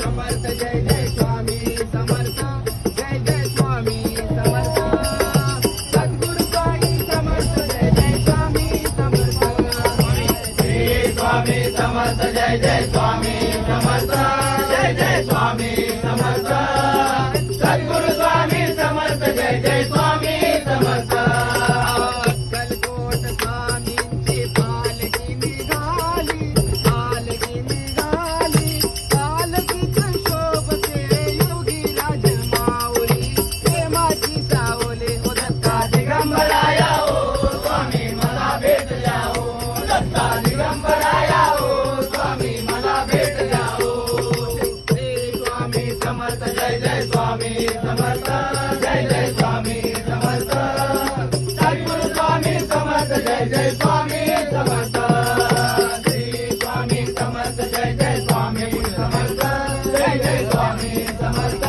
समर्थ जय जय स्वामी समर्थ जय जय स्वामी समर्थ सद्गुरु साई समर्थ जय जय स्वामी समर्थ श्री स्वामी समर्थ जय जय स्वामी समर्थ जय जय स्वामी समर्थ सद्गुरु स्वामी समर्थ जय जय स्वामी समर्थ अक्कलकोट स्वामींची पालखी निघाली पालखी निघाली पालखीत शोभते योगी राज माऊली प्रेमाची सावली हो दत्ता दिगंबराया हो स्वामी मला भेट द्या हो दत्ता दिगंबराया हो स्वामी मला भेट द्या हो श्री स्वामी समर्थ जय जय स्वामी समर्थ जय जय स्वामी समर्थ सद्गुरु स्वामी समर्थ जय जय स्वामी समर्थ श्री स्वामी समर्थ जय जय स्वामी समर्थ जय जय स्वामी समर्थ